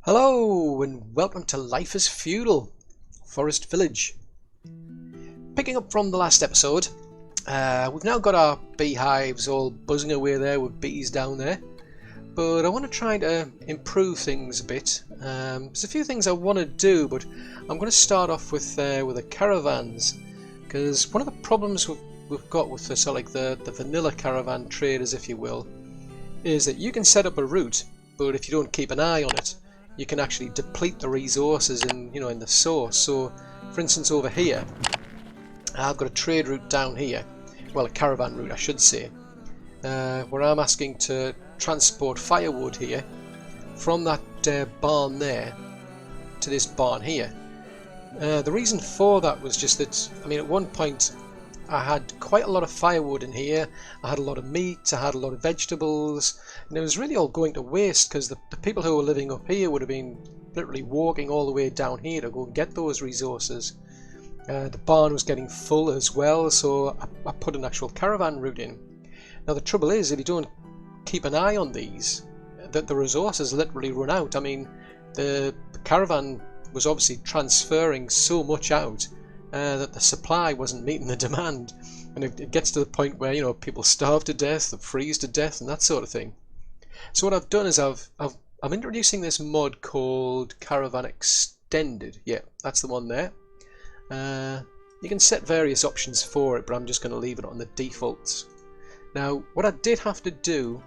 Hello and welcome to Life is Feudal, Forest Village. Picking up from the last episode, we've now got our beehives all buzzing away there with bees down there, but I want to try to improve things a bit. There's a few things I want to do, but I'm going to start off with the caravans, because one of the problems we've got with the sort of like the vanilla caravan traders, if you will, is that you can set up a route, but if you don't keep an eye on it, you can actually deplete the resources in the source. So for instance over here I've got a trade route down here, well a caravan route I should say, where I'm asking to transport firewood here from that barn there to this barn here. The reason for that was just that, I mean, at one point I had quite a lot of firewood in here, I had a lot of meat, I had a lot of vegetables, and it was really all going to waste because the people who were living up here would have been literally walking all the way down here to go and get those resources. The barn was getting full as well, so I put an actual caravan route in. Now the trouble is, if you don't keep an eye on these, the resources literally run out. I mean, the caravan was obviously transferring so much out that the supply wasn't meeting the demand, and it gets to the point where people starve to death, they freeze to death, and that sort of thing. So what I've done is I'm introducing this mod called Caravan Extended. Yeah, that's the one there. You can set various options for it, but I'm just going to leave it on the defaults. Now, what I did have to do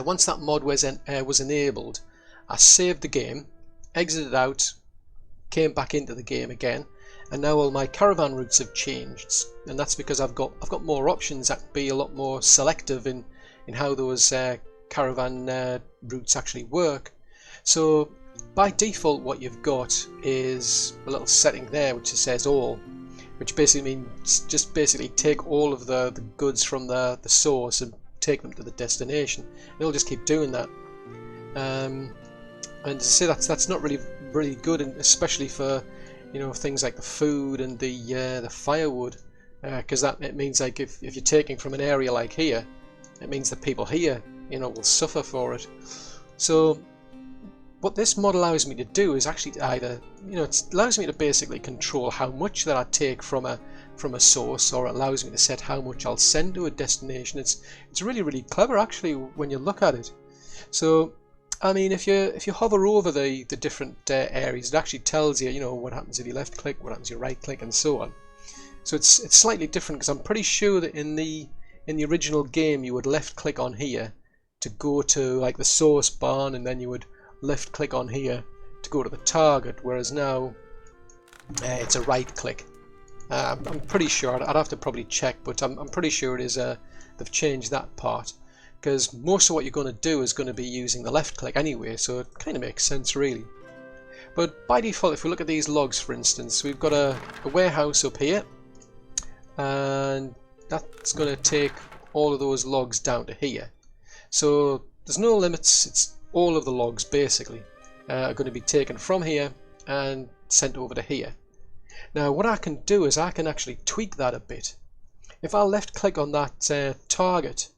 once that mod was enabled, I saved the game, exited out, came back into the game again. And now all my caravan routes have changed, and that's because I've got more options. I can be a lot more selective in how those caravan routes actually work. So by default what you've got is a little setting there which says all, which basically means just basically take all of the goods from the source and take them to the destination. It'll just keep doing that. And to say that's not really good, and especially for things like the food and the firewood, because it means like if you're taking from an area like here, it means the people here will suffer for it. So what this mod allows me to do is actually either it allows me to basically control how much that I take from a source, or it allows me to set how much I'll send to a destination. It's really clever actually when you look at it. So I mean, if you hover over the different areas, it actually tells you, what happens if you left click, what happens if you right click, and so on. So it's slightly different, because I'm pretty sure that in the original game you would left click on here to go to like the source barn, and then you would left click on here to go to the target, whereas now it's a right click. I'm pretty sure, I'd have to probably check, but I'm pretty sure it is they've changed that part, because most of what you're going to do is going to be using the left click anyway, so it kind of makes sense really. But by default, if we look at these logs for instance, we've got a warehouse up here, and that's going to take all of those logs down to here. So there's no limits, it's all of the logs basically are going to be taken from here and sent over to here. Now what I can do is I can actually tweak that a bit. If I left click on that target,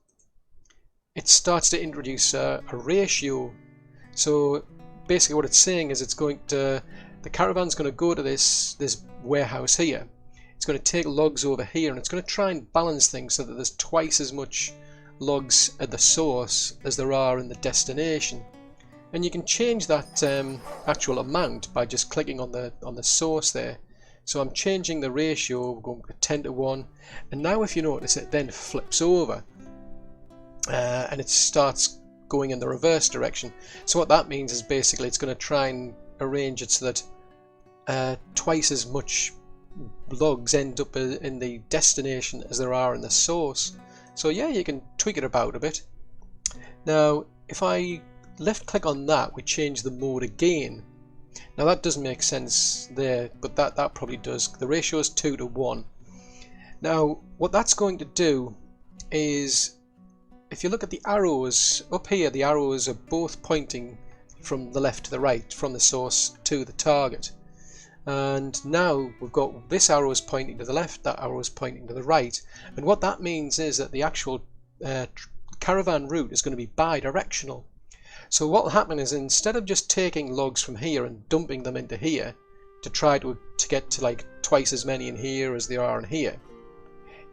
it starts to introduce a ratio. So basically what it's saying is the caravan's going to go to this warehouse here. It's going to take logs over here, and it's going to try and balance things so that there's twice as much logs at the source as there are in the destination. And you can change that actual amount by just clicking on the source there. So I'm changing the ratio, we're going to 10 to 1, and now if you notice it then flips over. And it starts going in the reverse direction. So what that means is basically it's going to try and arrange it so that twice as much logs end up in the destination as there are in the source. So yeah, you can tweak it about a bit. Now if I left click on that, we change the mode again. Now that doesn't make sense there, but that probably does. The ratio is 2 to 1. Now what that's going to do is, if you look at the arrows up here, the arrows are both pointing from the left to the right, from the source to the target. And now we've got this arrow is pointing to the left, that arrow is pointing to the right. And what that means is that the actual caravan route is going to be bi-directional. So what will happen is, instead of just taking logs from here and dumping them into here to try to get to like twice as many in here as there are in here,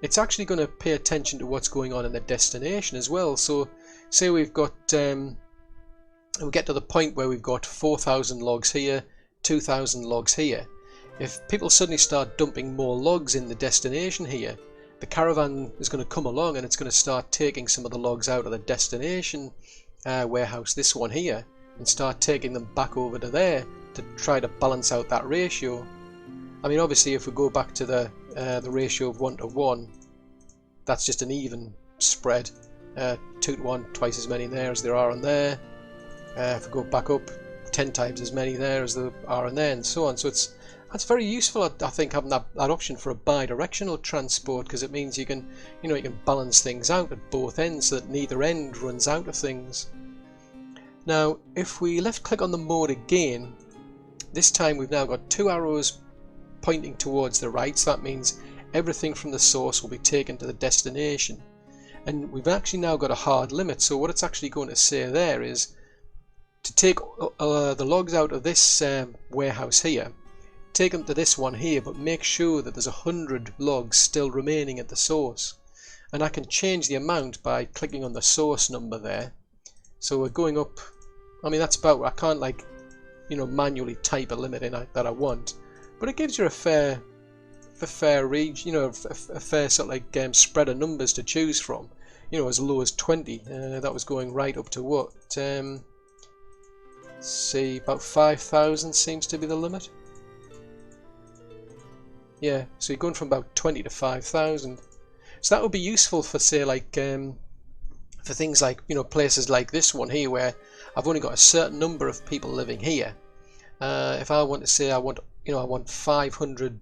it's actually going to pay attention to what's going on in the destination as well. So say we've got we get to the point where we've got 4,000 logs here, 2,000 logs here. If people suddenly start dumping more logs in the destination here, the caravan is going to come along and it's going to start taking some of the logs out of the destination warehouse, this one here, and start taking them back over to there to try to balance out that ratio. I mean, obviously if we go back to the ratio of 1 to 1, that's just an even spread. 2 to 1, twice as many there as there are in there. If we go back up, 10 times as many there as there are in there, and so on. So that's very useful, I think, having that option for a bi-directional transport, because it means you can balance things out at both ends so that neither end runs out of things. Now if we left click on the mode again, this time we've now got 2 arrows pointing towards the right, so that means everything from the source will be taken to the destination. And we've actually now got a hard limit, so what it's actually going to say there is to take the logs out of this warehouse here, take them to this one here, but make sure that there's 100 logs still remaining at the source. And I can change the amount by clicking on the source number there. So we're going up, I mean that's about, I can't like manually type a limit in that I want, but it gives you a fair range, a fair sort of like spread of numbers to choose from. As low as 20. That was going right up to what? See, about 5,000 seems to be the limit. Yeah, so you're going from about 20 to 5,000. So that would be useful for, say, like for things like places like this one here, where I've only got a certain number of people living here. If I want to say I want 500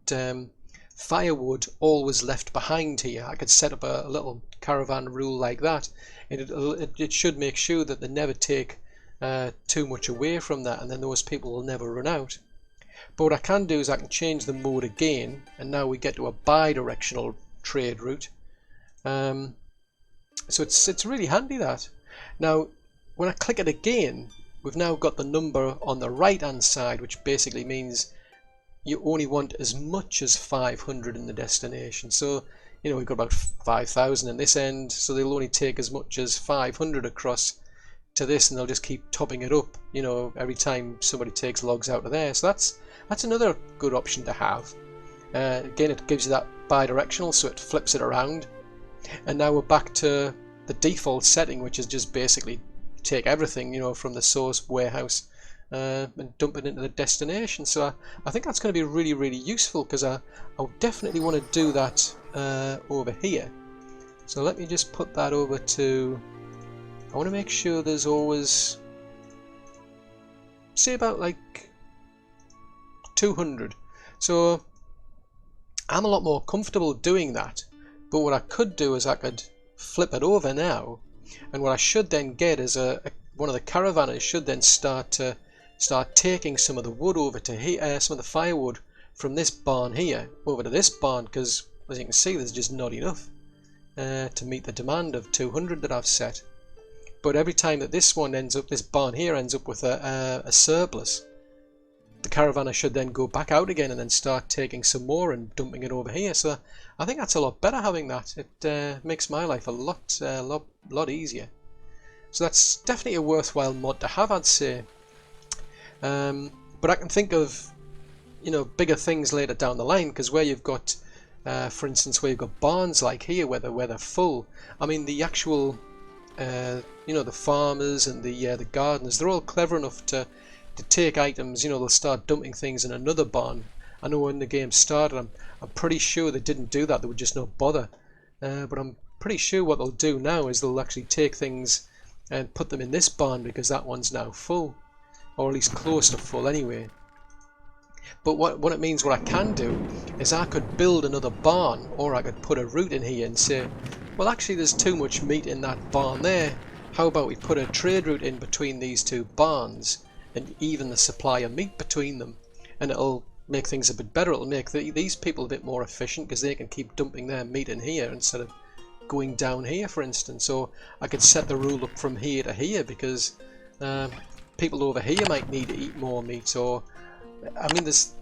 firewood always left behind here, I could set up a little caravan rule like that, and it should make sure that they never take too much away from that, and then those people will never run out. But what I can do is I can change the mode again, and now we get to a bi-directional trade route. So it's really handy, that. Now when I click it again, we've now got the number on the right hand side, which basically means you only want as much as 500 in the destination. So we've got about 5,000 in this end, so they'll only take as much as 500 across to this, and they'll just keep topping it up every time somebody takes logs out of there. So that's another good option to have. Again, it gives you that bi-directional, so it flips it around. And now we're back to the default setting, which is just basically take everything from the source warehouse and dump it into the destination. So I think that's going to be really, really useful, because I definitely want to do that over here. So let me just put that over to, I want to make sure there's always, say, about like 200. So I'm a lot more comfortable doing that. But what I could do is I could flip it over now, and what I should then get is one of the caravanners should then start taking some of the wood over to here, some of the firewood from this barn here over to this barn, because as you can see there's just not enough to meet the demand of 200 that I've set. But every time that this barn here ends up with a surplus, the caravanner should then go back out again and then start taking some more and dumping it over here. So I think that's a lot better having that. It makes my life a lot easier. So that's definitely a worthwhile mod to have, I'd say. But I can think of bigger things later down the line, because where you've got for instance, where you've got barns like here where they're full, I mean the actual the farmers and the gardeners, they're all clever enough to take items, they'll start dumping things in another barn. I know when the game started, I'm pretty sure they didn't do that, they would just not bother. But I'm pretty sure what they'll do now is they'll actually take things and put them in this barn, because that one's now full, or at least close to full anyway. But what it means, what I can do is I could build another barn, or I could put a route in here and say, well actually there's too much meat in that barn there, how about we put a trade route in between these two barns and even the supply of meat between them, and it'll make things a bit better. It'll make these people a bit more efficient, because they can keep dumping their meat in here instead of going down here, for instance. So I could set the rule up from here to here, because People over here might need to eat more meat, or I mean, there's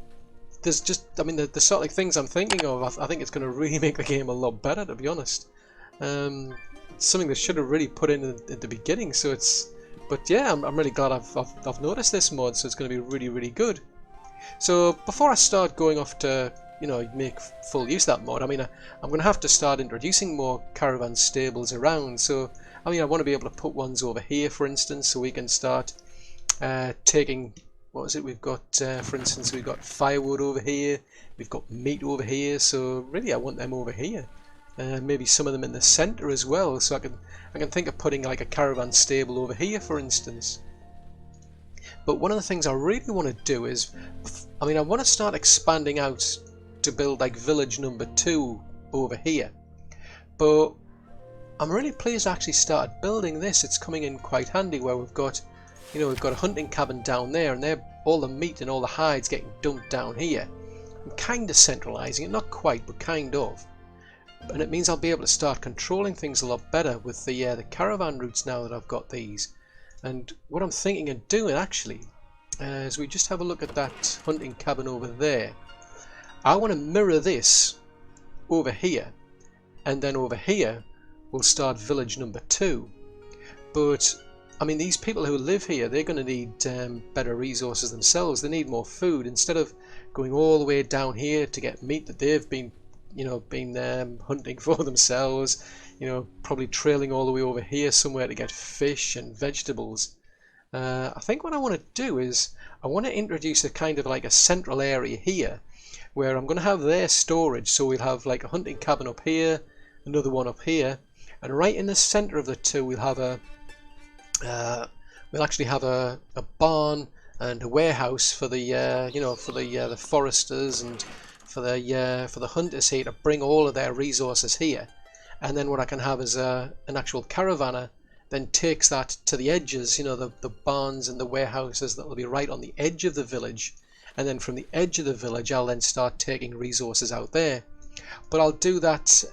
just, I mean, the sort of things I'm thinking of. I think it's going to really make the game a lot better, to be honest. Something they should have really put in at the beginning. So it's, but yeah, I'm really glad I've noticed this mod. So it's going to be really, really good. So before I start going off to, you know, make full use of that mod, I mean, I'm going to have to start introducing more caravan stables around. So I mean, I want to be able to put ones over here, for instance, so we can start taking, what is it we've got, for instance, we've got firewood over here, we've got meat over here, so really I want them over here. Maybe some of them in the center as well, so I can think of putting like a caravan stable over here, for instance. But one of the things I really want to do is, I mean, I want to start expanding out to build like village number 2 over here. But I'm really pleased I actually started building this. It's coming in quite handy, where we've got, you know, we've got a hunting cabin down there, and all the meat and all the hides getting dumped down here. I'm kind of centralizing it, not quite, but kind of. And it means I'll be able to start controlling things a lot better with the caravan routes now that I've got these. And what I'm thinking of doing actually is we just have a look at that hunting cabin over there. I want to mirror this over here, and then over here we'll start village number 2. But I mean, these people who live here, they're going to need better resources themselves. They need more food. Instead of going all the way down here to get meat that they've been, you know, hunting for themselves, you know, probably trailing all the way over here somewhere to get fish and vegetables. I think what I want to do is I want to introduce a kind of like a central area here, where I'm going to have their storage. So we'll have like a hunting cabin up here, another one up here, and right in the center of the two we'll have we'll actually have a barn and a warehouse for the you know, for the foresters and for the hunters here to bring all of their resources here. And then what I can have is an actual caravanner then takes that to the edges, you know, the barns and the warehouses that will be right on the edge of the village, and then from the edge of the village I'll then start taking resources out there. But I'll do that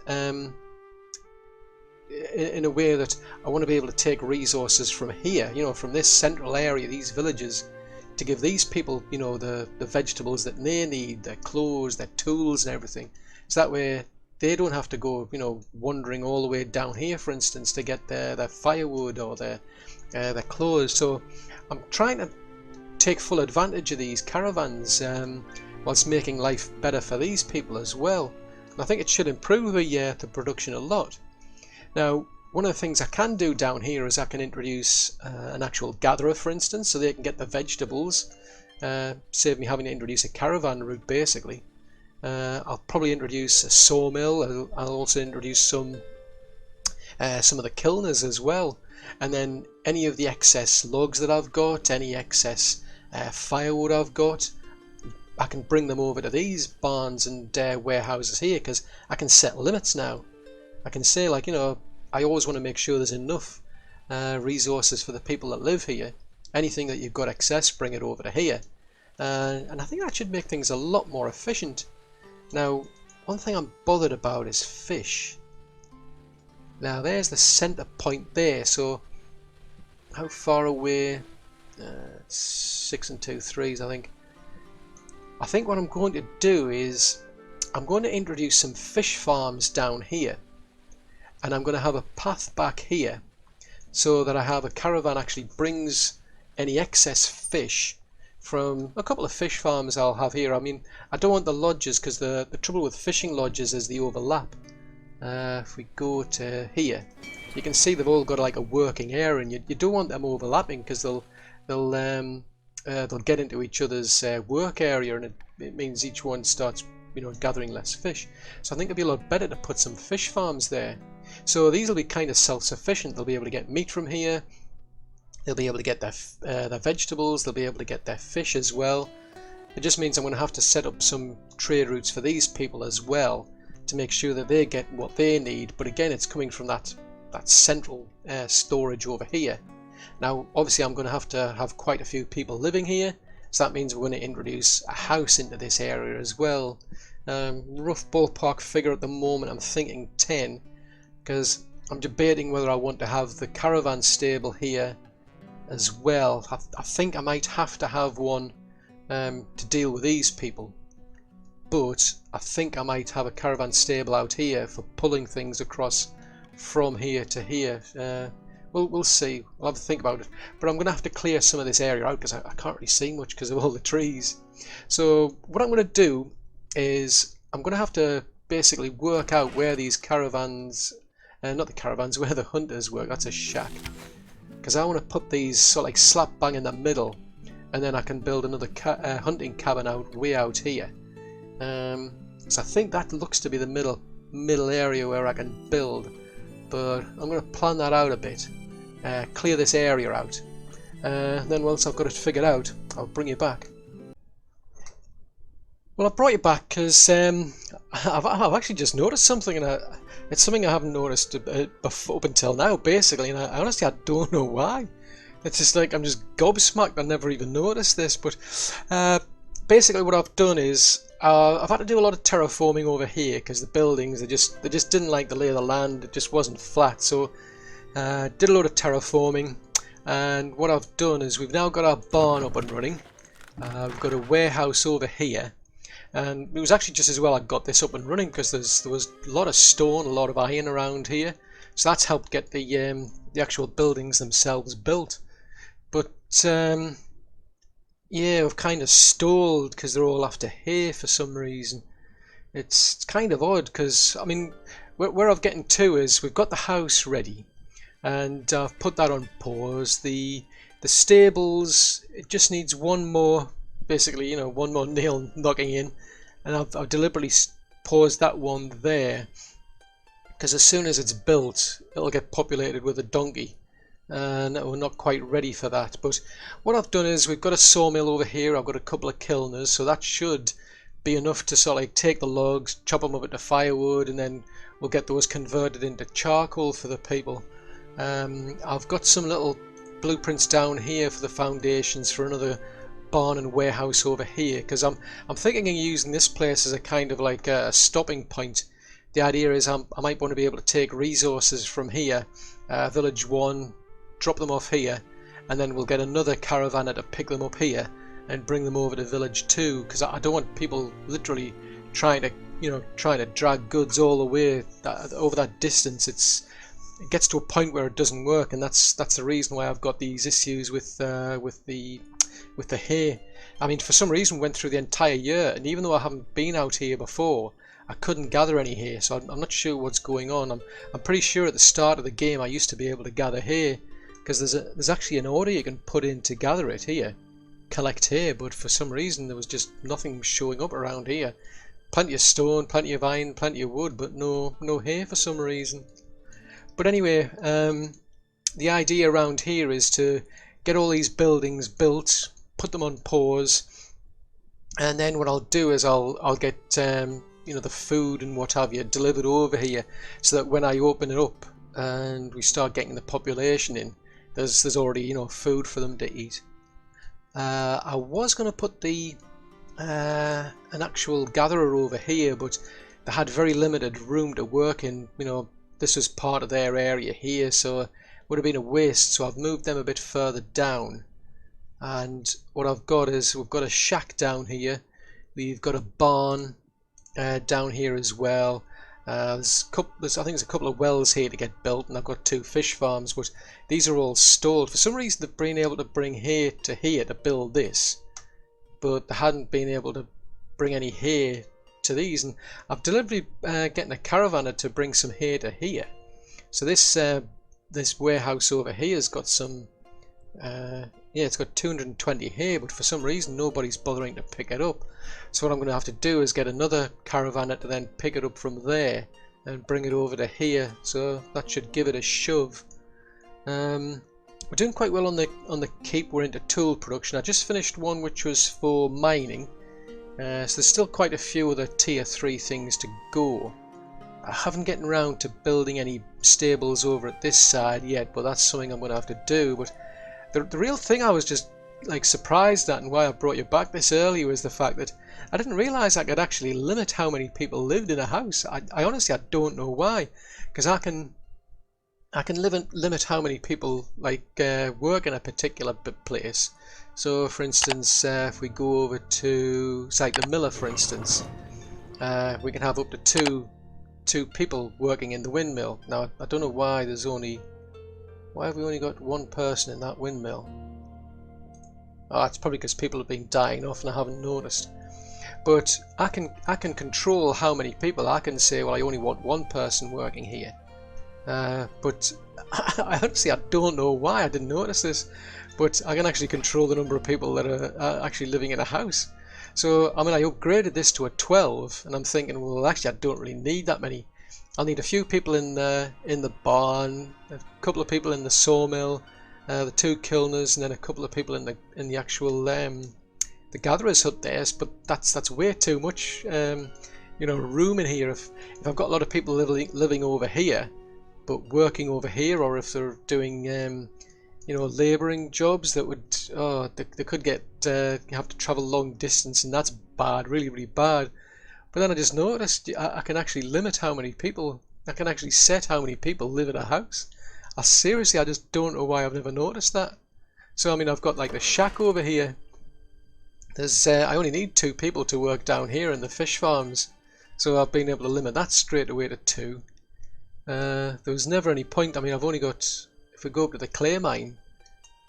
in a way that I want to be able to take resources from here, you know, from this central area, these villages, to give these people, you know, the vegetables that they need, their clothes, their tools and everything, so that way they don't have to go, you know, wandering all the way down here, for instance, to get their firewood or their clothes. So I'm trying to take full advantage of these caravans whilst making life better for these people as well. And I think it should improve the production a lot. Now, one of the things I can do down here is I can introduce an actual gatherer, for instance, so they can get the vegetables, save me having to introduce a caravan route basically. I'll probably introduce a sawmill. I'll also introduce some of the kilners as well, and then any of the excess logs that I've got, any excess firewood I've got, I can bring them over to these barns and warehouses here, because I can set limits now. I can say, like, you know, I always want to make sure there's enough resources for the people that live here. Anything that you've got excess, bring it over to here, and I think that should make things a lot more efficient. Now, one thing I'm bothered about is fish. Now, there's the center point there, so how far away? 6 and 2 3s, I think. I think what I'm going to do is I'm going to introduce some fish farms down here, and I'm going to have a path back here so that I have a caravan actually brings any excess fish from a couple of fish farms I'll have here. I mean, I don't want the lodges, because the trouble with fishing lodges is the overlap. If we go to here, you can see they've all got like a working area, and you don't want them overlapping, because they'll get into each other's work area, and it means each one starts, you know, gathering less fish. So I think it'd be a lot better to put some fish farms there. So these will be kind of self-sufficient. They'll be able to get meat from here. They'll be able to get their vegetables. They'll be able to get their fish as well. It just means I'm going to have to set up some trade routes for these people as well, to make sure that they get what they need. But again, it's coming from that central storage over here. Now, obviously, I'm going to have quite a few people living here, so that means we're going to introduce a house into this area as well. Rough ballpark figure at the moment, I'm thinking 10, because I'm debating whether I want to have the caravan stable here as well. I think I might have to have one to deal with these people, but I think I might have a caravan stable out here for pulling things across from here to here. We'll see. I'll have to think about it, but I'm going to have to clear some of this area out because I can't really see much because of all the trees. So what I'm going to do is I'm going to have to basically work out where these caravans, not the caravans, where the hunters work. That's a shack, because I want to put these sort of like slap bang in the middle, and then I can build another hunting cabin way out here. So I think that looks to be the middle area where I can build, but I'm going to plan that out a bit, clear this area out, then once I've got it figured out, I'll bring you back. Well, I brought you back because I've actually just noticed something, and it's something I haven't noticed up until now, basically, and I honestly don't know why. It's just like I'm just gobsmacked. I never even noticed this, but basically what I've done is I've had to do a lot of terraforming over here because the buildings they just didn't like the lay of the land. It just wasn't flat, so did a lot of terraforming, and what I've done is we've now got our barn up and running. We've got a warehouse over here. And it was actually just as well I got this up and running because there was a lot of stone, a lot of iron around here, so that's helped get the actual buildings themselves built. But yeah, we've kind of stalled because they're all after hay for some reason. It's kind of odd because I mean, where I'm getting to is we've got the house ready, and I've put that on pause. The stables, it just needs one more. Basically, you know, one more nail knocking in, and I've deliberately paused that one there because as soon as it's built, it'll get populated with a donkey, and we're not quite ready for that. But what I've done is we've got a sawmill over here. I've got a couple of kilners, so that should be enough to sort of like take the logs, chop them up into firewood, and then we'll get those converted into charcoal for the people. I've got some little blueprints down here for the foundations for another barn and warehouse over here, because I'm thinking of using this place as a kind of like a stopping point. The idea is I might want to be able to take resources from here, village 1, drop them off here, and then we'll get another caravan to pick them up here and bring them over to village 2, because I don't want people literally trying to drag goods all the way over that distance. It gets to a point where it doesn't work, and that's the reason why I've got these issues with the hay. I mean, for some reason went through the entire year, and even though I haven't been out here before, I couldn't gather any hay, so I'm not sure what's going on. I'm pretty sure at the start of the game I used to be able to gather hay, because there's actually an order you can put in to gather it here, collect hay, but for some reason there was just nothing showing up around here. Plenty of stone, plenty of iron, plenty of wood, but no hay for some reason. But anyway, the idea around here is to get all these buildings built, put them on pause, and then what I'll do is I'll get the food and what have you delivered over here, so that when I open it up and we start getting the population in, there's already food for them to eat. I was going to put an actual gatherer over here, but they had very limited room to work in. This was part of their area here, so it would have been a waste, so I've moved them a bit further down. And what I've got is we've got a shack down here, we've got a barn down here as well. I think there's a couple of wells here to get built, and I've got 2 fish farms, but these are all stalled. For some reason they've been able to bring hay to here to build this, but they hadn't been able to bring any hay to these, and I've deliberately getting a caravan to bring some hay to here. So this warehouse over here has got some it's got 220 hay, but for some reason nobody's bothering to pick it up. So what I'm going to have to do is get another caravan to then pick it up from there and bring it over to here, so that should give it a shove. We're doing quite well on the keep. We're into tool production. I just finished one which was for mining, so there's still quite a few other tier 3 things to go. I haven't gotten around to building any stables over at this side yet, but that's something I'm going to have to do. But the real thing I was just like surprised at, and why I brought you back this early, was the fact that I didn't realise I could actually limit how many people lived in a house. I honestly don't know why, because I can I can limit how many people work in a particular place. So for instance, if we go over to say the miller, for instance, we can have up to two people working in the windmill. Now I don't know why why have we only got one person in that windmill? Oh, that's probably because people have been dying off and I haven't noticed. But I can control how many people. I can say, well, I only want one person working here. But I honestly, I don't know why I didn't notice this. But I can actually control the number of people that are actually living in a house. So I mean, I upgraded this to a 12, and I'm thinking, well, actually, I don't really need that many. I'll need a few people in the barn, a couple of people in the sawmill, the 2 kilners, and then a couple of people in the actual the gatherer's hut there. But that's way too much, room in here. If I've got a lot of people living over here, but working over here, or if they're doing labouring jobs that would they could have to travel long distance, and that's bad, really, really bad. But then I just noticed I can actually limit how many people, I can actually set how many people live in a house. I just don't know why I've never noticed that. So I mean, I've got like the shack over here. There's I only need 2 people to work down here in the fish farms, so I've been able to limit that straight away to 2. There was never any point. I mean, I've only got, if we go up to the clay mine,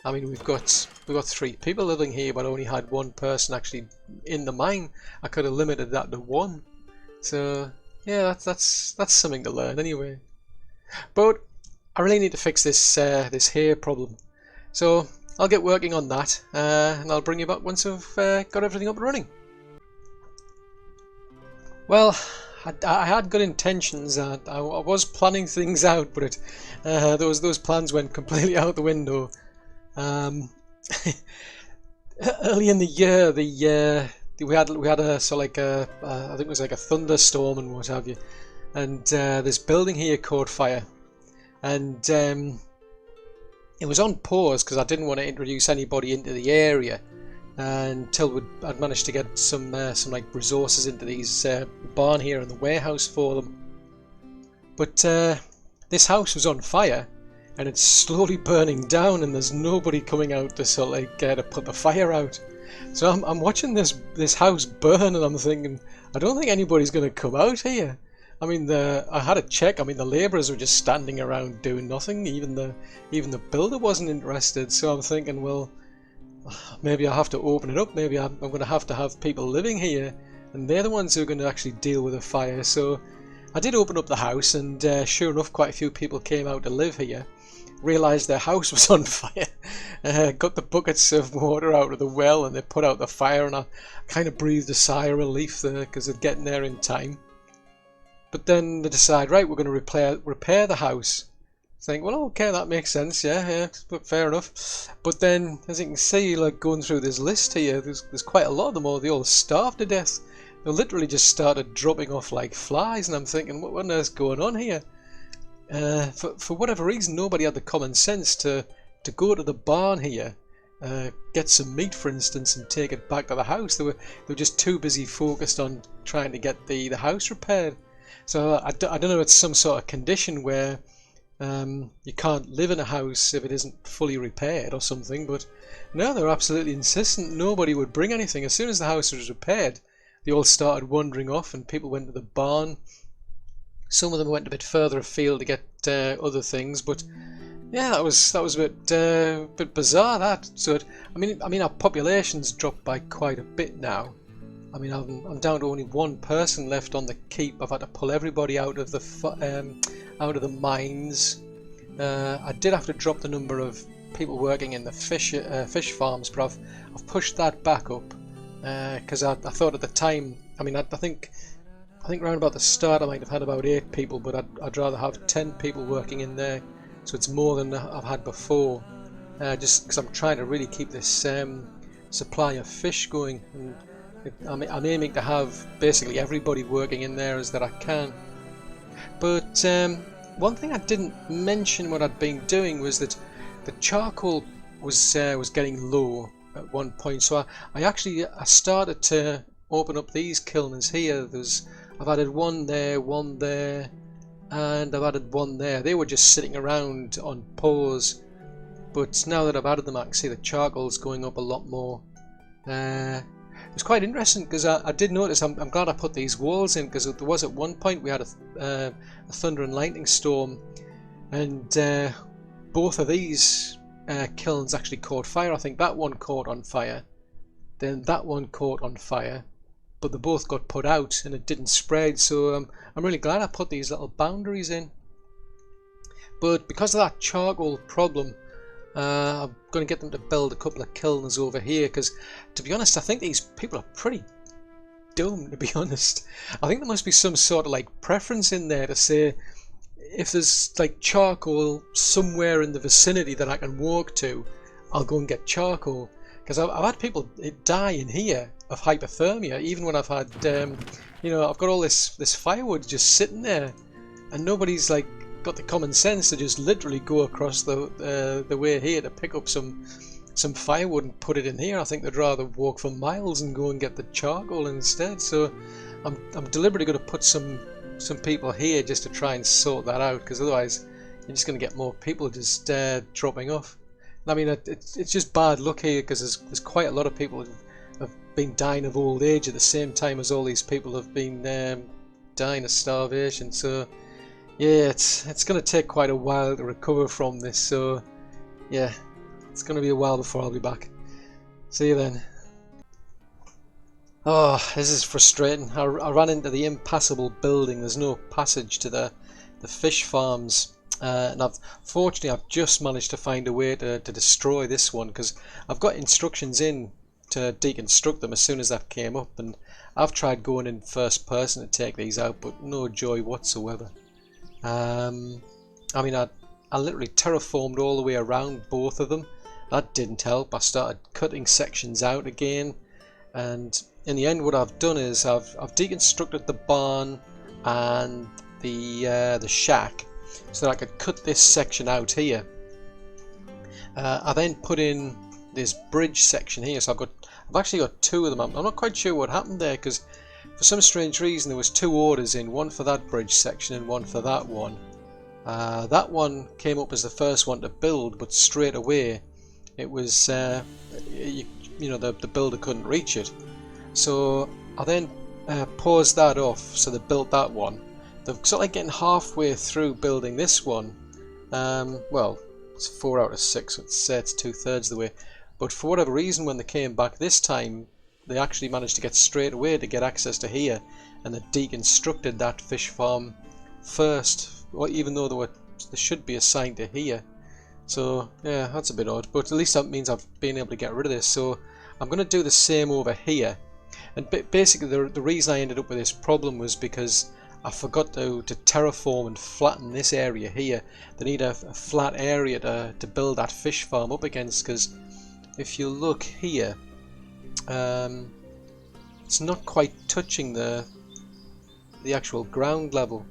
I mean, we've got 3 people living here, but I only had 1 person actually in the mine. I could have limited that to 1. So yeah, that's something to learn anyway. But I really need to fix this this hair problem. So I'll get working on that, and I'll bring you back once I've got everything up and running. Well, I had good intentions. I was planning things out, but those plans went completely out the window. Early in the year, we had a I think it was like a thunderstorm and what have you, and this building here caught fire, and it was on pause because I didn't want to introduce anybody into the area until I'd managed to get some like resources into these barn here and the warehouse for them. But this house was on fire, and it's slowly burning down, and there's nobody coming out to to put the fire out. So I'm watching this house burn, and I'm thinking, I don't think anybody's going to come out here. I mean, I had a check. I mean, the labourers were just standing around doing nothing. Even the builder wasn't interested. So I'm thinking, well, maybe I have to open it up. Maybe I'm going to have people living here, and they're the ones who are going to actually deal with the fire. So I did open up the house, and sure enough, quite a few people came out to live here. Realised their house was on fire, got the buckets of water out of the well, and they put out the fire, and I kind of breathed a sigh of relief there because they're getting there in time. But then they decide, right, we're going to repair the house. Think, well, okay, that makes sense, yeah, but fair enough. But then, as you can see, like going through this list here, there's quite a lot of them, or they all starved to death. They literally just started dropping off like flies, and I'm thinking, what on earth's going on here? For whatever reason, nobody had the common sense to go to the barn here, get some meat, for instance, and take it back to the house. They were just too busy focused on trying to get the house repaired. So I don't know, it's some sort of condition where you can't live in a house if it isn't fully repaired or something. But no, they're absolutely insistent. Nobody would bring anything. As soon as the house was repaired, they all started wandering off, and people went to the barn. Some of them went a bit further afield to get other things, but yeah, that was a bit bizarre. That so I mean our population's dropped by quite a bit now. I mean, I'm down to only 1 person left on the keep. I've had to pull everybody out of the mines. I did have to drop the number of people working in the fish farms, but I've pushed that back up because I thought at the time. I mean, I think around about the start I might have had about 8 people, but I'd rather have 10 people working in there, so it's more than I've had before. Just because I'm trying to really keep this supply of fish going, and I'm aiming to have basically everybody working in there as that I can. But one thing I didn't mention what I'd been doing was that the charcoal was getting low at one point, so I started to open up these kilns here. I've added one there, and I've added one there. They were just sitting around on pause, but now that I've added them I can see the charcoal's going up a lot more. It was quite interesting because I did notice, I'm glad I put these walls in, because there was at one point we had a thunder and lightning storm, and both of these kilns actually caught fire. I think that one caught on fire, then that one caught on fire, but they both got put out and it didn't spread. So I'm really glad I put these little boundaries in. But because of that charcoal problem, I'm going to get them to build a couple of kilns over here, because to be honest I think these people are pretty dumb, to be honest. I think there must be some sort of like preference in there to say, if there's like charcoal somewhere in the vicinity that I can walk to, I'll go and get charcoal. Because I've had people die in here of hypothermia, even when I've had, you know, I've got all this firewood just sitting there, and nobody's like got the common sense to just literally go across the way here to pick up some firewood and put it in here. I think they'd rather walk for miles and go and get the charcoal instead. So I'm deliberately going to put some people here just to try and sort that out, because otherwise you're just going to get more people just dropping off. I mean, it's just bad luck here, because there's quite a lot of people who have been dying of old age at the same time as all these people have been dying of starvation. So yeah, it's going to take quite a while to recover from this. So yeah, it's going to be a while before I'll be back. See you then. Oh, this is frustrating. I ran into the impassable building. There's no passage to the fish farms. And fortunately I've just managed to find a way to destroy this one, because I've got instructions in to deconstruct them as soon as that came up, and I've tried going in first person to take these out, but no joy whatsoever. I mean, I literally terraformed all the way around both of them. That didn't help. I started cutting sections out again, and in the end what I've done is I've deconstructed the barn and the shack, so that I could cut this section out here. I then put in this bridge section here, so I've actually got two of them. I'm not quite sure what happened there, because for some strange reason there was two orders in, one for that bridge section and one for that one. That one came up as the first one to build, but straight away it was you know, the builder couldn't reach it. So I then paused that off, so they built that one. They're sort of like getting halfway through building this one. Well, it's 4 out of 6, so it's 2/3 of the way. But for whatever reason, when they came back this time, they actually managed to get straight away to get access to here, and they deconstructed that fish farm first, even though they should be assigned to here. So yeah, that's a bit odd, but at least that means I've been able to get rid of this. So I'm going to do the same over here. And basically the reason I ended up with this problem was because I forgot to terraform and flatten this area here. They need a flat area to build that fish farm up against, because if you look here, it's not quite touching the actual ground level.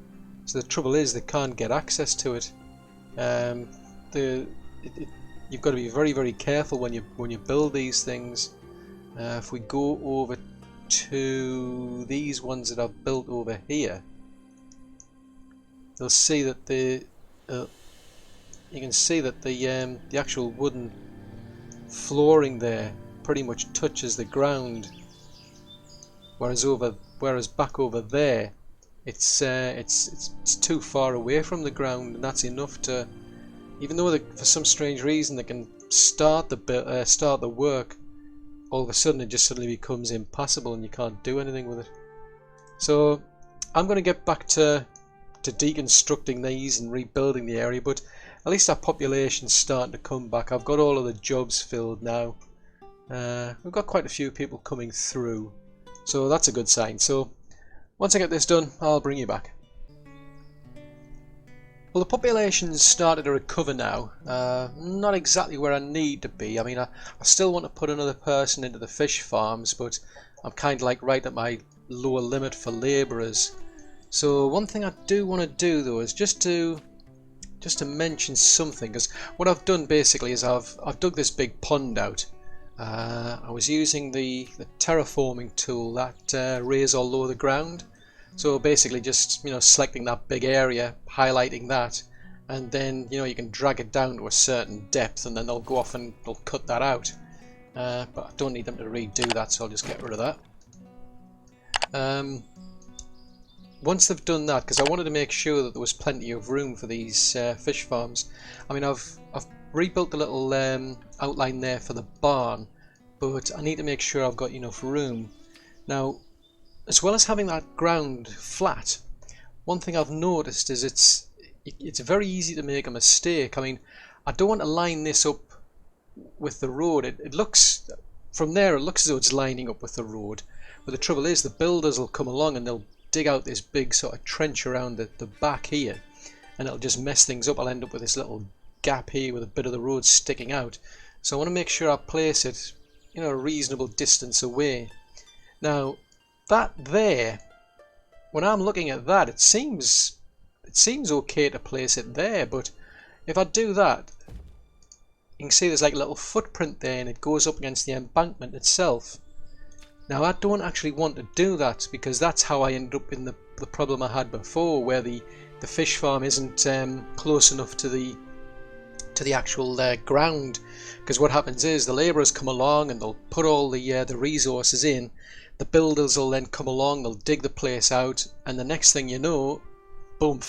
So the trouble is they can't get access to it. You've got to be very, very careful when you build these things. If we go over to these ones that I've built over here, you'll see that you can see that the actual wooden flooring there pretty much touches the ground, whereas back over there it's too far away from the ground, and that's enough to, even though for some strange reason they can start the work, all of a sudden it just suddenly becomes impassable and you can't do anything with it. So I'm going to get back to deconstructing these and rebuilding the area, but at least our population's starting to come back. I've got all of the jobs filled now. We've got quite a few people coming through, so that's a good sign. So once I get this done, I'll bring you back. Well, the population's started to recover now. Not exactly where I need to be. I mean, I still want to put another person into the fish farms, but I'm kind of like right at my lower limit for labourers. So one thing I do want to do though is just to mention something, because what I've done basically is I've dug this big pond out. I was using the terraforming tool that raised all over the ground. So basically just, you know, selecting that big area, highlighting that, and then, you know, you can drag it down to a certain depth and then they'll go off and they'll cut that out. But I don't need them to redo that, so I'll just get rid of that. Once they've done that, because I wanted to make sure that there was plenty of room for these fish farms. I mean, I've rebuilt the little outline there for the barn, but I need to make sure I've got enough room. Now, as well as having that ground flat, one thing I've noticed is it's very easy to make a mistake. I mean, I don't want to line this up with the road. It looks, from there, it looks as though it's lining up with the road. But the trouble is, the builders will come along and they'll dig out this big sort of trench around the back here, and it'll just mess things up. I'll end up with this little gap here with a bit of the road sticking out. So I want to make sure I place it, you know, a reasonable distance away. Now, that there, when I'm looking at that, it seems okay to place it there, but if I do that, you can see there's like a little footprint there and it goes up against the embankment itself. Now I don't actually want to do that, because that's how I ended up in the problem I had before, where the fish farm isn't close enough to the actual ground. Because what happens is the labourers come along and they'll put all the resources in, the builders will then come along, they'll dig the place out, and the next thing you know, boom,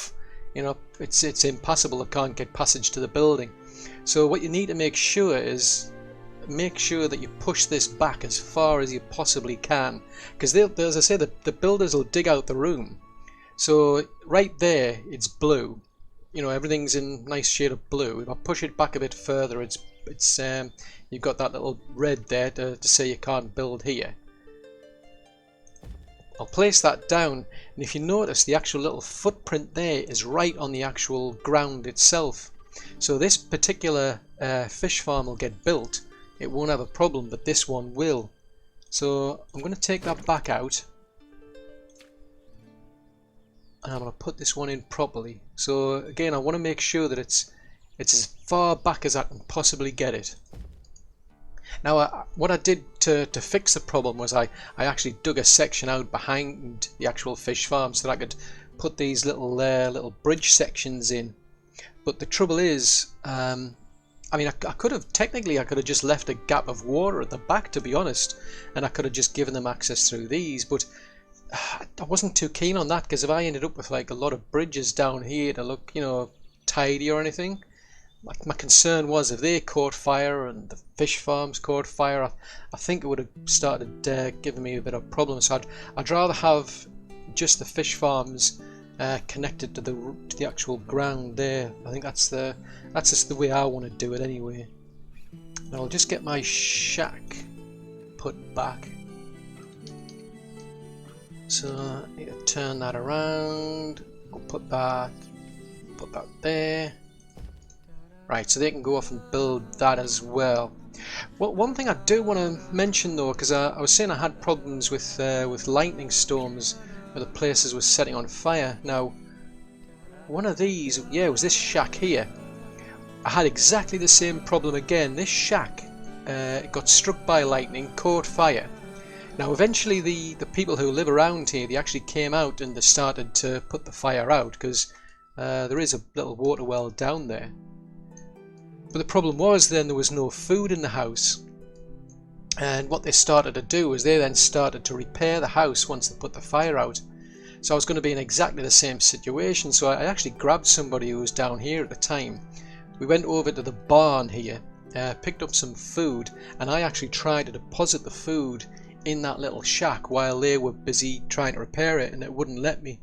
you know, it's impassable. They can't get passage to the building. So what you need to make sure is that you push this back as far as you possibly can, because as I say, the builders will dig out the room. So right there it's blue, you know, everything's in nice shade of blue. If I push it back a bit further, it's you've got that little red there to say you can't build here. I'll place that down, and if you notice, the actual little footprint there is right on the actual ground itself. So this particular fish farm will get built. It won't have a problem, but this one will. So I'm going to take that back out, and I'm going to put this one in properly. So again, I want to make sure that it's as far back as I can possibly get it. Now, what I did to fix the problem was I actually dug a section out behind the actual fish farm so that I could put these little bridge sections in. But the trouble is, I mean, I could have just left a gap of water at the back, to be honest, and I could have just given them access through these, but I wasn't too keen on that, because if I ended up with like a lot of bridges down here to look, you know, tidy or anything, my concern was if they caught fire and the fish farms caught fire, I think it would have started giving me a bit of problems. So I'd rather have just the fish farms connected to the actual ground there. I think that's just the way I want to do it anyway. Now I'll just get my shack put back. So I need to turn that around. We'll put that there. Right, so they can go off and build that as well. Well, one thing I do want to mention though, because I was saying I had problems with lightning storms where the places were setting on fire. Now, one of these, yeah, it was this shack here. I had exactly the same problem again. This shack got struck by lightning, caught fire. Now, eventually the people who live around here, they actually came out and they started to put the fire out, because there is a little water well down there. But the problem was then there was no food in the house. And what they started to do was they then started to repair the house once they put the fire out. So I was going to be in exactly the same situation. So I actually grabbed somebody who was down here at the time. We went over to the barn here, picked up some food, and I actually tried to deposit the food in that little shack while they were busy trying to repair it, and it wouldn't let me.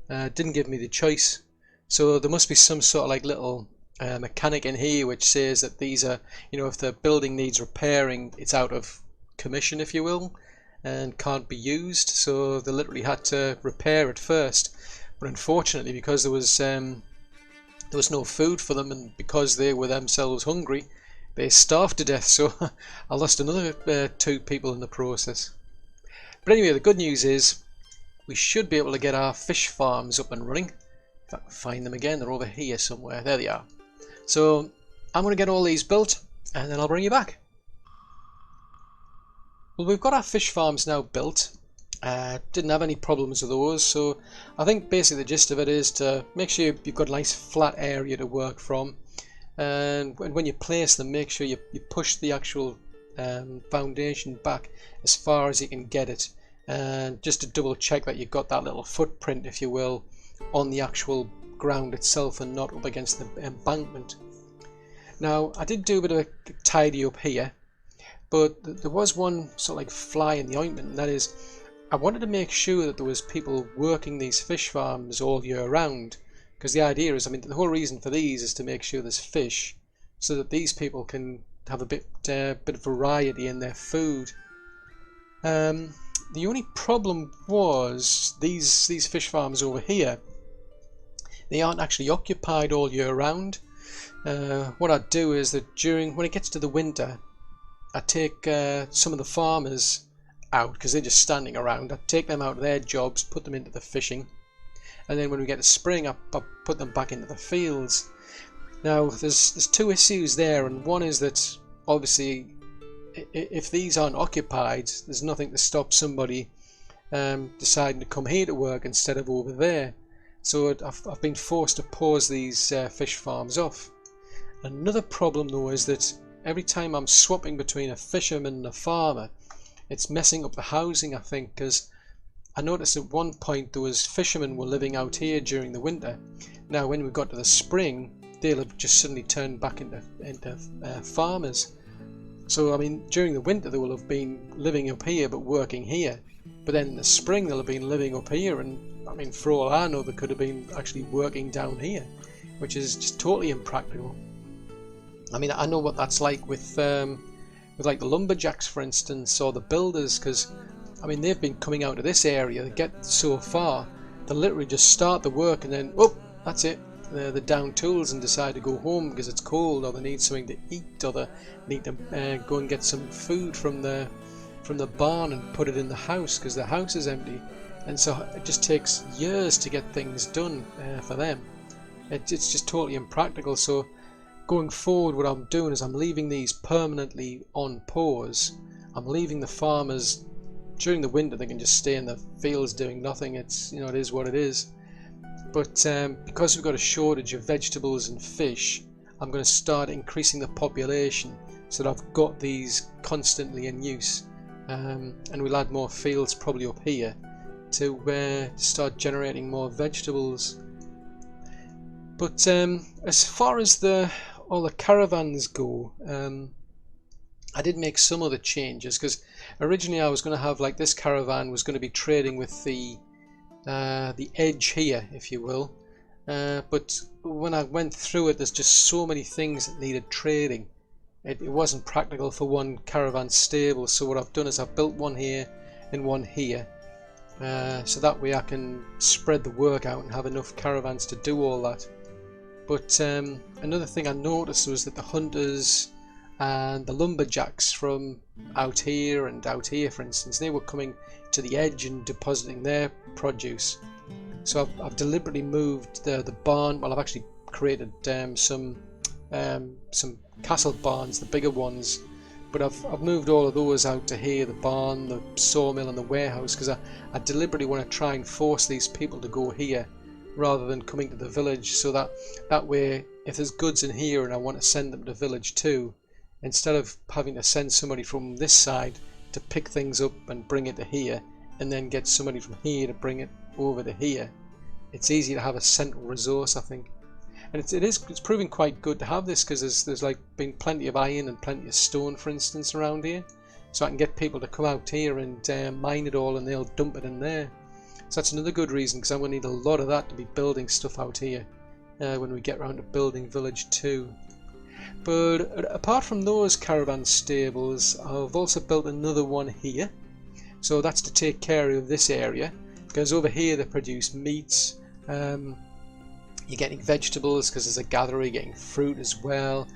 Didn't give me the choice. So there must be some sort of like little mechanic in here which says that these are, you know, if the building needs repairing, it's out of commission, if you will, and can't be used. So they literally had to repair it first. But unfortunately, because there was no food for them, and because they were themselves hungry, they starved to death. So I lost another 2 people in the process. But anyway, the good news is we should be able to get our fish farms up and running. If I can find them again, they're over here somewhere. There they are. So I'm going to get all these built, and then I'll bring you back. Well, we've got our fish farms now built, Didn't have any problems with those, so I think basically the gist of it is to make sure you've got a nice flat area to work from, and when you place them, make sure you push the actual foundation back as far as you can get it, and just to double check that you've got that little footprint, if you will, on the actual ground itself and not up against the embankment. Now, I did do a bit of a tidy up here, but there was one sort of like fly in the ointment, and that is I wanted to make sure that there was people working these fish farms all year round, because the idea is, I mean, the whole reason for these is to make sure there's fish so that these people can have a bit of variety in their food. The only problem was these fish farms over here, they aren't actually occupied all year round. What I do is that when it gets to the winter, I take some of the farmers out because they're just standing around. I take them out of their jobs, put them into the fishing, and then when we get to spring, I put them back into the fields. Now there's two issues there, and one is that obviously if these aren't occupied, there's nothing to stop somebody deciding to come here to work instead of over there. So I've been forced to pause these fish farms off. Another problem though is that every time I'm swapping between a fisherman and a farmer, it's messing up the housing, I think, because I noticed at one point there was fishermen were living out here during the winter. Now when we got to the spring, they'll have just suddenly turned back into farmers. So I mean, during the winter they will have been living up here but working here, but then in the spring they'll have been living up here, and I mean, for all I know, they could have been actually working down here, which is just totally impractical. I mean, I know what that's like with like the lumberjacks, for instance, or the builders, because I mean, they've been coming out of this area, they get so far, they literally just start the work and then, oh, that's it. They're down tools and decide to go home because it's cold, or they need something to eat, or they need to go and get some food from the barn and put it in the house because the house is empty. And so it just takes years to get things done for them. It's just totally impractical. So going forward, what I'm doing is I'm leaving these permanently on pause. I'm leaving the farmers during the winter, they can just stay in the fields doing nothing. It's, you know, it is what it is. But because we've got a shortage of vegetables and fish, I'm going to start increasing the population so that I've got these constantly in use, and we'll add more fields probably up here to start generating more vegetables. But as far as all the caravans go, I did make some other changes, because originally I was going to have, like, this caravan was going to be trading with the edge here, if you will, but when I went through it, there's just so many things that needed trading. It wasn't practical for one caravan stable, so what I've done is I've built one here and one here, so that way I can spread the work out and have enough caravans to do all that. But another thing I noticed was that the hunters and the lumberjacks from out here and out here, for instance, they were coming to the edge and depositing their produce. So I've deliberately moved the barn. Well, I've actually created some castle barns, the bigger ones, but I've moved all of those out to here, the barn, the sawmill and the warehouse, because I deliberately want to try and force these people to go here rather than coming to the village, so that way if there's goods in here and I want to send them to the village too, instead of having to send somebody from this side to pick things up and bring it to here and then get somebody from here to bring it over to here, it's easy to have a central resource, I think. And it's proving quite good to have this, because there's like been plenty of iron and plenty of stone, for instance, around here, so I can get people to come out here and mine it all and they'll dump it in there. So that's another good reason, because I'm going to need a lot of that to be building stuff out here when we get around to building village 2. But apart from those caravan stables, I've also built another one here. So that's to take care of this area, because over here they produce meats, you're getting vegetables because there's a gatherer, you're getting fruit as well,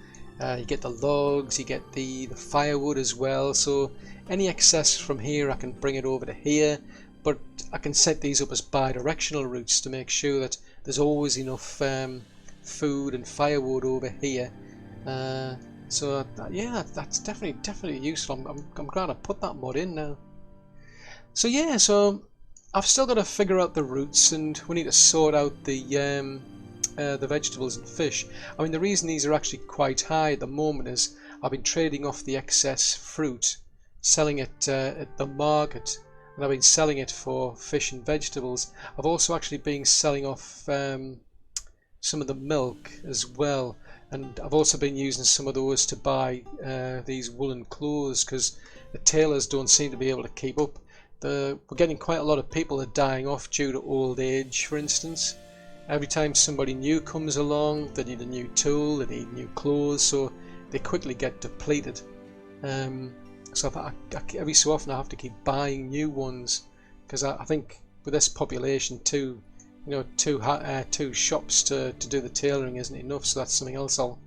you get the logs, you get the firewood as well. So any excess from here I can bring it over to here, but I can set these up as bi-directional routes to make sure that there's always enough food and firewood over here. So yeah, that's definitely useful. I'm glad I put that mod in now. So yeah, so I've still got to figure out the routes, and we need to sort out the vegetables and fish. I mean, the reason these are actually quite high at the moment is I've been trading off the excess fruit, selling it at the market, and I've been selling it for fish and vegetables. I've also actually been selling off some of the milk as well, and I've also been using some of those to buy these woolen clothes, because the tailors don't seem to be able to keep up. We're getting quite a lot of people that are dying off due to old age, for instance. Every time somebody new comes along, they need a new tool, they need new clothes, so they quickly get depleted. So every so often I have to keep buying new ones, because I think with this population two shops to do the tailoring isn't enough, so that's something else I'll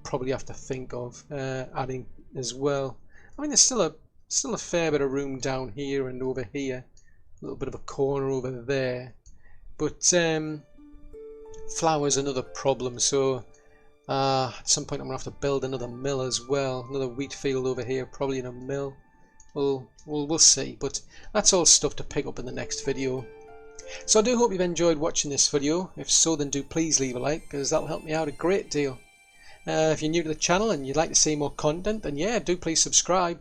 probably have to think of adding as well. I mean, there's still a fair bit of room down here and over here, a little bit of a corner over there, but flour's another problem, so at some point I'm gonna have to build another mill as well, another wheat field over here, probably in a mill. We'll see, but that's all stuff to pick up in the next video. So I do hope you've enjoyed watching this video. If so, then do please leave a like, because that'll help me out a great deal. If you're new to the channel and you'd like to see more content, then yeah, do please subscribe.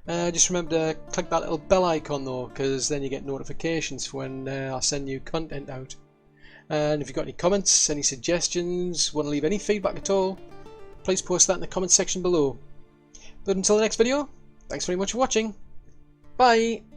Just remember to click that little bell icon though, because then you get notifications when I send new content out. And if you've got any comments, any suggestions, want to leave any feedback at all, please post that in the comment section below. But until the next video, thanks very much for watching. Bye!